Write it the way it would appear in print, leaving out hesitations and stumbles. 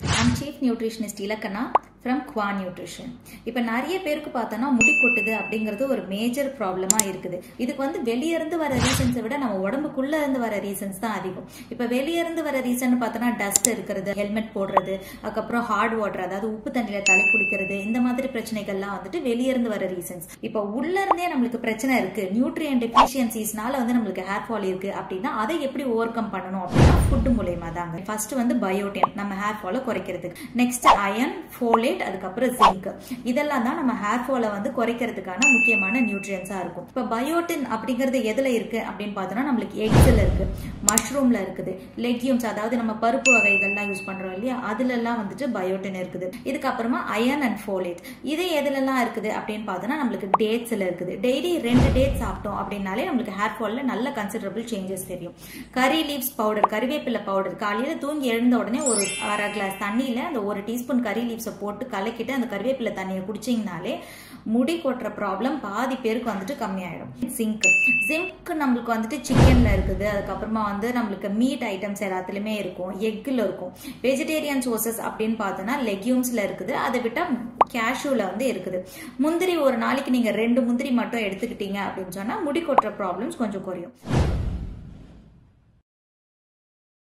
I'm Chief Nutritionist Ilakana from Qua Nutrition. இப்போ நிறைய பேருக்கு பார்த்தோன்னா முடி கொட்டுது அப்படிங்கிறது ஒரு மேஜர் ப்ராப்ளமா இருக்குது. இதுக்கு வந்து வெளியே இருந்து வர ரீசன்ஸை விட நம்ம உடம்புக்குள்ள இருந்து வர ரீசன்ஸ் தான் அதிகம். இப்போ வெளியே இருந்து வர ரீசன் பார்த்தோன்னா டஸ்ட் இருக்கிறது, ஹெல்மெட் போடுறது, அதுக்கப்புறம் ஹார்ட் வாட்டர் அதாவது உப்பு தண்ணியில தலை குளிக்கிறது, இந்த மாதிரி பிரச்சனைகள்லாம் வந்துட்டு வெளியே இருந்து வர ரீசன்ஸ். இப்போ உள்ள இருந்தே நம்மளுக்கு பிரச்சனை இருக்கு, நியூட்ரியன் டெஃபிஷியன்சிஸ்னால வந்து நம்மளுக்கு ஹேர் ஃபால் இருக்கு அப்படின்னா அதை எப்படி ஓவர் கம் பண்ணணும் அப்படின்னா ஃபுட் மூலமா தாங்க. ஃபர்ஸ்ட் வந்து பயோட்டின் நம்ம ஹேர் ஃபாலை குறைக்கிறதுக்கு, நெக்ஸ்ட் அயன், ஃபோலேட், அதுக்கப்புறம் ஜிங்க், இதெல்லாம் தான் நம்ம ஹேர் ஃபாலை வந்து குறைக்கிறதுக்கான முக்கியமான நியூட்ரியன்ஸா இருக்கும். இப்போ பயோட்டின் அப்படிங்கிறது எதுல இருக்கு அப்படின்னு பார்த்தோம்னா நம்மளுக்கு எக்ஸ்ல இருக்கு, மஷ்ரூம்ல இருக்குது, லெக்யூம்ஸ் அதாவது நம்ம பருப்பு வகைகள்லாம் யூஸ் பண்றோம் இல்லையா, அதுல எல்லாம் வந்துட்டு பயோட்டின் இருக்குது. இதுக்கப்புறமா அயன் அண்ட் ஃபோலேட் இது எதுலலாம் இருக்குது அப்படின்னு பார்த்தோம்னா நம்மளுக்கு டேட்ஸ்ல இருக்குது. டெய்லி 2 டேட்ஸ் சாப்பிட்டோம் அப்படின்னாலே நம்மளுக்கு ஹேர் ஃபால்ல நல்ல கன்சிடரபிள் சேஞ்சஸ் தெரியும். கரி லீவ்ஸ் பவுடர், கறிவேப்பிலை பவுடர், காலையில தூங்கி எழுந்த உடனே ஒரு அரை கிளாஸ் தண்ணியில அந்த 1 டீஸ்பூன் கறி லீவ்ஸை போட்டு கலக்கிட்டு அந்த கறிவேப்பிலை தண்ணியை குடிச்சிங்கனாலே முடி கொட்டுற ப்ராப்ளம் பாதி பேருக்கு வந்துட்டு கம்மியாயிடும். ஜிங்க் நம்மளுக்கு வந்துட்டு சிக்கன்ல இருக்குது, அதுக்கப்புறமா வந்து நம்மளுக்கு மீட் ஐட்டம்ஸ் எல்லாத்துலயுமே இருக்கும், எக்ல இருக்கும். வெஜிடேரியன் சோர்சஸ் அப்படின்னு பார்த்தோம்னா லெக்யூம்ஸ்ல இருக்குது, அதை விட்டா கேஷ்யூல வந்து இருக்குது. முந்திரி ஒரு நாளைக்கு நீங்க 2 முந்திரி மட்டும் எடுத்துக்கிட்டீங்க அப்படின்னு சொன்னா முடி கொட்டுற ப்ராப்ளம்ஸ் கொஞ்சம் குறையும்.